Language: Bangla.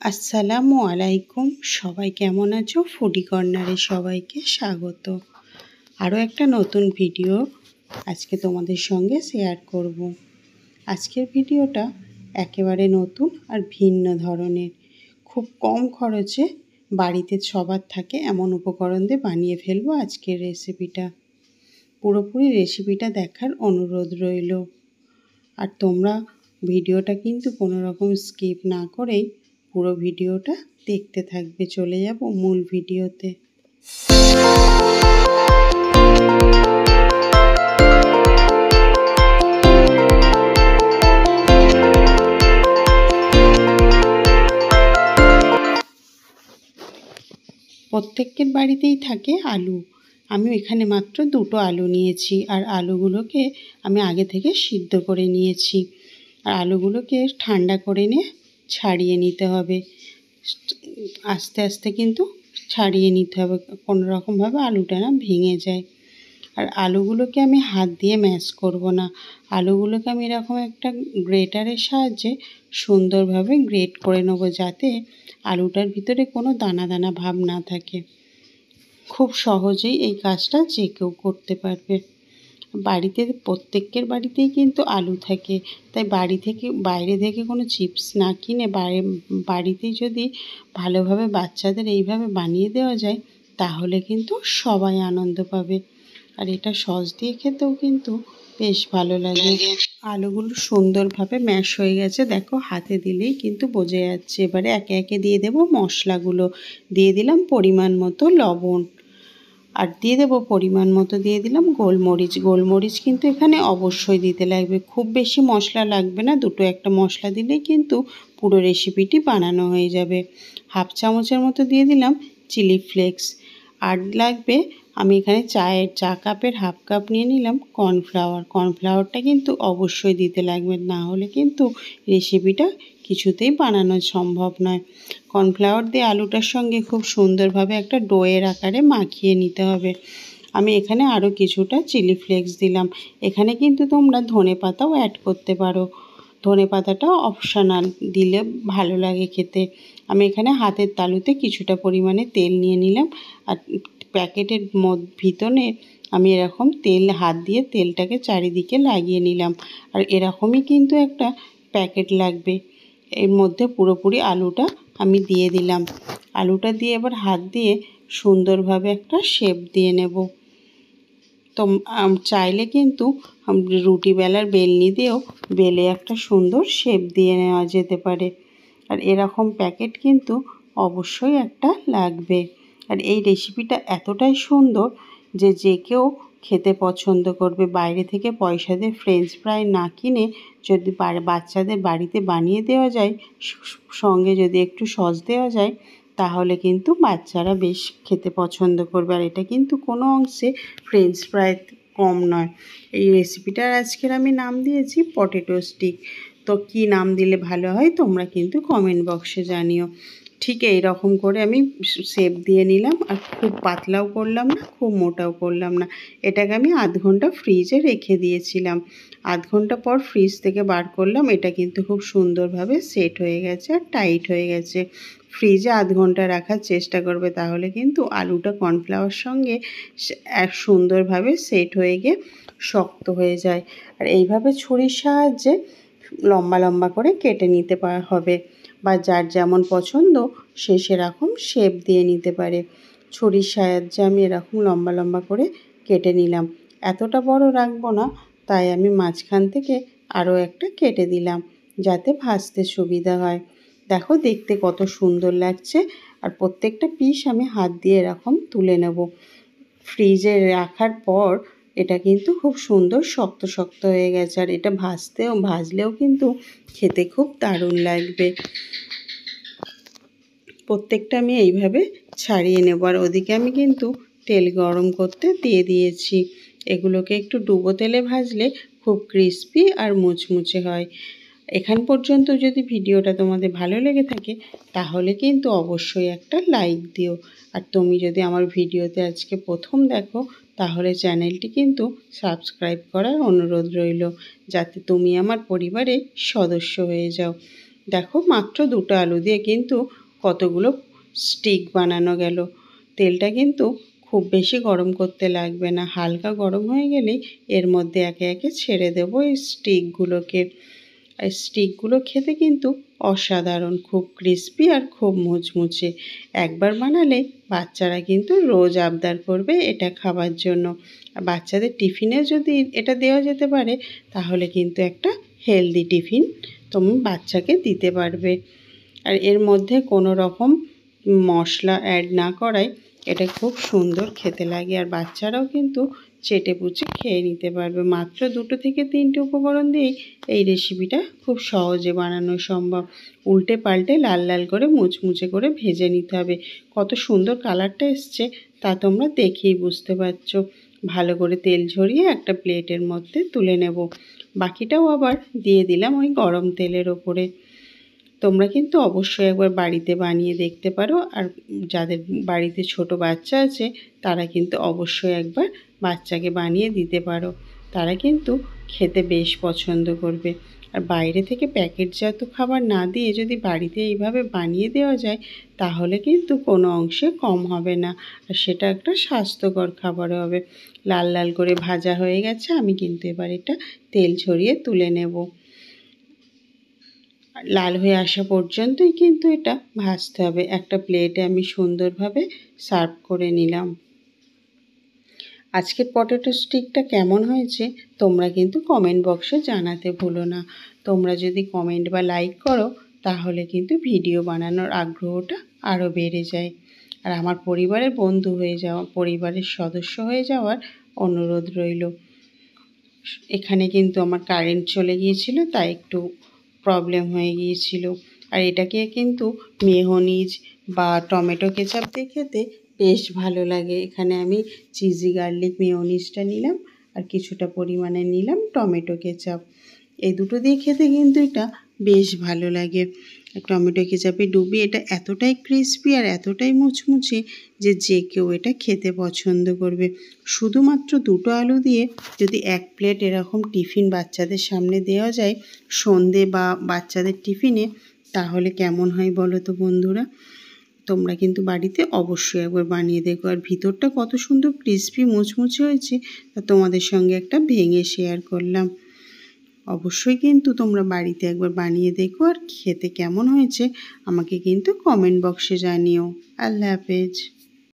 আসসালামু আলাইকুম। সবাই কেমন আছো? ফুডি কর্নারে সবাইকে স্বাগত। আরও একটা নতুন ভিডিও আজকে তোমাদের সঙ্গে শেয়ার করব। আজকের ভিডিওটা একেবারে নতুন আর ভিন্ন ধরনের। খুব কম খরচে বাড়িতে সবার থাকে এমন উপকরণ দিয়ে বানিয়ে ফেলবো আজকের রেসিপিটা। পুরোপুরি রেসিপিটা দেখার অনুরোধ রইল। আর তোমরা ভিডিওটা কিন্তু কোনো রকম স্কিপ না করেই পুরো ভিডিওটা দেখতে থাকবে। চলে যাব মূল ভিডিওতে। প্রত্যেকের বাড়িতেই থাকে আলু। আমি এখানে মাত্র 2টো আলু নিয়েছি, আর আলুগুলোকে আমি আগে থেকে সিদ্ধ করে নিয়েছি। আর আলুগুলোকে ঠান্ডা করে নিয়ে ছাড়িয়ে নিতে হবে। আস্তে আস্তে কিন্তু ছাড়িয়ে নিতে হবে, কোনো রকমভাবে আলুটা না ভেঙে যায়। আর আলুগুলোকে আমি হাত দিয়ে ম্যাশ করব না, আলুগুলোকে আমি এরকম একটা গ্রেটারের সাহায্যে সুন্দরভাবে গ্রেট করে নেব, যাতে আলুটার ভিতরে কোনো দানা দানা ভাব না থাকে। খুব সহজেই এই কাজটা যে কেউ করতে পারবে। বাড়িতে প্রত্যেকের বাড়িতেই কিন্তু আলু থাকে, তাই বাইরে থেকে কোনো চিপস না কিনে বাড়িতেই যদি ভালোভাবে বাচ্চাদের এইভাবে বানিয়ে দেওয়া যায়, তাহলে কিন্তু সবাই আনন্দ পাবে। আর এটা সস দিয়ে খেতেও কিন্তু বেশ ভালো লাগে। আলুগুলো সুন্দরভাবে ম্যাশ হয়ে গেছে, দেখো হাতে দিলেই কিন্তু বোঝা যাচ্ছে। এবারে একে একে দিয়ে দেবো মশলাগুলো। দিয়ে দিলাম পরিমাণ মতো লবণ, আর দিয়ে দেবো পরিমাণ মতো দিয়ে দিলাম গোলমরিচ। গোলমরিচ কিন্তু এখানে অবশ্যই দিতে লাগবে, খুব বেশি মশলা লাগবে না, দুটো একটা মশলা দিলেই কিন্তু পুরো রেসিপিটি বানানো হয়ে যাবে। হাফ চামচের মতো দিয়ে দিলাম চিলি ফ্লেক্স। আর লাগবে, আমি এখানে চা কাপের হাফ কাপ নিয়ে নিলাম কর্নফ্লাওয়ার। কর্নফ্লাওয়ারটা কিন্তু অবশ্যই দিতে লাগবে, না হলে কিন্তু রেসিপিটা কিছুতেই বানানো সম্ভব নয়। কর্নফ্লাওয়ার দিয়ে আলুটার সঙ্গে খুব সুন্দরভাবে একটা ডোয়ের আকারে মাখিয়ে নিতে হবে। আমি এখানে আরও কিছুটা চিলি ফ্লেক্স দিলাম। এখানে কিন্তু তোমরা ধনেপাতাও অ্যাড করতে পারো, ধনেপাতাটা অপশনাল, দিলে ভালো লাগে খেতে। আমি এখানে হাতের তালুতে কিছুটা পরিমাণে তেল নিয়ে নিলাম, আর প্যাকেটের ভিতরে আমি এরকম হাত দিয়ে তেলটাকে চারিদিকে লাগিয়ে নিলাম। আর এরকমই কিন্তু একটা প্যাকেট লাগবে। এর মধ্যে পুরোপুরি আলুটা আমি দিয়ে দিলাম। আলুটা দিয়ে এবার হাত দিয়ে সুন্দরভাবে একটা শেপ দিয়ে নেব। তো চাইলে কিন্তু রুটি বেলার বেলনি দিয়েও বেলে একটা সুন্দর শেপ দিয়ে নেওয়া যেতে পারে। আর এরকম প্যাকেট কিন্তু অবশ্যই একটা লাগবে। আর এই রেসিপিটা এতটাই সুন্দর যে কেউ খেতে পছন্দ করবে। বাইরে থেকে পয়সা দিয়ে ফ্রেঞ্চ ফ্রাই না কিনে যদি বাচ্চাদের বাড়িতে বানিয়ে দেওয়া যায়, সঙ্গে যদি একটু সস দেওয়া যায়, তাহলে কিন্তু বাচ্চারা বেশ খেতে পছন্দ করবে। আর এটা কিন্তু কোনো অংশে ফ্রেঞ্চ ফ্রাই কম নয়। এই রেসিপিটার আজকের আমি নাম দিয়েছি পটেটো স্টিক। তো কী নাম দিলে ভালো হয় তোমরা কিন্তু কমেন্ট বক্সে জানিও। ঠিক এই রকম করে আমি শেপ দিয়ে নিলাম, আর খুব পাতলাও করলাম না, খুব মোটাও করলাম না। এটাকে আমি আধ ঘন্টা ফ্রিজে রেখে দিয়েছিলাম। আধ ঘন্টা পর ফ্রিজ থেকে বার করলাম, এটা কিন্তু খুব সুন্দরভাবে সেট হয়ে গেছে আর টাইট হয়ে গেছে। ফ্রিজে আধ ঘন্টা রাখার চেষ্টা করবে, তাহলে কিন্তু আলুটা কর্নফ্লাওয়ার সঙ্গে এক সুন্দরভাবে সেট হয়ে গিয়ে শক্ত হয়ে যায়। আর এইভাবে ছুরির সাহায্যে লম্বা লম্বা করে কেটে নিতে হবে, বা যার যেমন পছন্দ সে সেরকম শেপ দিয়ে নিতে পারে। ছুরির সাহায্যে আমি এরকম লম্বা লম্বা করে কেটে নিলাম। এতটা বড় রাখবো না, তাই আমি মাঝখান থেকে আরও একটা কেটে দিলাম, যাতে ভাজতে সুবিধা হয়। দেখো দেখতে কত সুন্দর লাগছে। আর প্রত্যেকটা পিস আমি হাত দিয়ে এরকম তুলে নেব। ফ্রিজে রাখার পর এটা কিন্তু খুব সুন্দর শক্ত শক্ত হয়ে গেছে। আর এটা ভাজলেও কিন্তু খেতে খুব দারুণ লাগবে। প্রত্যেকটা আমি এইভাবে ছাড়িয়ে নেব। আর ওদিকে আমি কিন্তু তেল গরম করতে দিয়ে দিয়েছি। এগুলোকে একটু ডুবো তেলে ভাজলে খুব ক্রিস্পি আর মুচমুচে হয়। এখান পর্যন্ত যদি ভিডিওটা তোমাদের ভালো লেগে থাকে, তাহলে কিন্তু অবশ্যই একটা লাইক দিও। আর তুমি যদি আমার ভিডিওতে আজকে প্রথম দেখো, তাহলে চ্যানেলটি কিন্তু সাবস্ক্রাইব করার অনুরোধ রইল, যাতে তুমি আমার পরিবারে সদস্য হয়ে যাও। দেখো মাত্র দুটো আলু দিয়ে কিন্তু কতগুলো স্টিক বানানো গেল। তেলটা কিন্তু খুব বেশি গরম করতে লাগবে না, হালকা গরম হয়ে গেলেই এর মধ্যে একে একে ছেড়ে দেবো এই স্টিকগুলোকে। আর স্টিকগুলো খেতে কিন্তু অসাধারণ, খুব ক্রিস্পি আর খুব মুচমুচে। একবার বানালে বাচ্চারা কিন্তু রোজ আবদার করবে এটা খাবার জন্য। আর বাচ্চাদের টিফিনে যদি এটা দেওয়া যেতে পারে তাহলে কিন্তু একটা হেলদি টিফিন তুমি বাচ্চাকে দিতে পারবে। আর এর মধ্যে কোনো রকম মশলা অ্যাড না করায় এটা খুব সুন্দর খেতে লাগে, আর বাচ্চারাও কিন্তু চেটে পুচে খেয়ে নিতে পারবে। মাত্র 2 থেকে 3টে উপকরণ দিয়েই এই রেসিপিটা খুব সহজে বানানো সম্ভব। উল্টে পাল্টে লাল লাল করে মুচমুচে করে ভেজে নিতে হবে। কত সুন্দর কালারটা এসছে তা তোমরা দেখেই বুঝতে পারছো। ভালো করে তেল ঝরিয়ে একটা প্লেটের মধ্যে তুলে নেব। বাকিটাও আবার দিয়ে দিলাম ওই গরম তেলের ওপরে। তোমরা কিন্তু অবশ্যই একবার বাড়িতে বানিয়ে দেখতে পারো। আর যাদের বাড়িতে ছোট বাচ্চা আছে তারা কিন্তু অবশ্যই একবার বাচ্চাকে বানিয়ে দিতে পারো, তারা কিন্তু খেতে বেশ পছন্দ করবে। আর বাইরে থেকে প্যাকেটজাত খাবার না দিয়ে যদি বাড়িতে এইভাবে বানিয়ে দেওয়া যায় তাহলে কিন্তু কোনো অংশে কম হবে না, আর সেটা একটা স্বাস্থ্যকর খাবার হবে। লাল লাল করে ভাজা হয়ে গেছে, আমি কিন্তু এবার এটা তেল ঝরিয়ে তুলে নেব। লাল হয়ে আসা পর্যন্তই কিন্তু এটা ভাজতে হবে। একটা প্লেটে আমি সুন্দরভাবে সার্ভ করে নিলাম। আজকের পটেটো স্টিকটা কেমন হয়েছে তোমরা কিন্তু কমেন্ট বক্সে জানাতে ভুলো না। তোমরা যদি কমেন্ট বা লাইক করো তাহলে কিন্তু ভিডিও বানানোর আগ্রহটা আরও বেড়ে যায়। আর আমার পরিবারের বন্ধু হয়ে যাওয়া, পরিবারের সদস্য হয়ে যাওয়ার অনুরোধ রইল। এখানে কিন্তু আমার কারেন্ট চলে গিয়েছিল, তাই একটু প্রবলেম হয়ে গিয়েছিল। আর এটাকে কিন্তু মেয়োনিজ বা টমেটো কেচাপ দিয়ে খেতে বেশ ভালো লাগে। এখানে আমি চিজি গার্লিক মেয়োনিজটা নিলাম আর কিছুটা পরিমাণে নিলাম টমেটো কেচাপ। এই দুটো দিয়ে খেতে কিন্তু এটা বেশ ভালো লাগে। টমেটো কেচাপে ডুবিয়ে এটা এতটাই ক্রিস্পি আর এতটাই মুচমুচে যে যে কেউ এটা খেতে পছন্দ করবে। শুধুমাত্র দুটো আলু দিয়ে যদি এক প্লেট এরকম টিফিন বাচ্চাদের সামনে দেওয়া যায় সন্ধে বা বাচ্চাদের টিফিনে, তাহলে কেমন হয় বলো তো বন্ধুরা। তোমরা কিন্তু বাড়িতে অবশ্যই একবার বানিয়ে দেখো। আর ভিতরটা কত সুন্দর ক্রিস্পি মুচমুচে হয়েছে তা তোমাদের সঙ্গে একটা ভেঙে শেয়ার করলাম। অবশ্যই কিন্তু তোমরা বাড়িতে একবার বানিয়ে দেখো, আর খেতে কেমন হয়েছে আমাকে কিন্তু কমেন্ট বক্সে জানিও। আল্লাহ হাফেজ।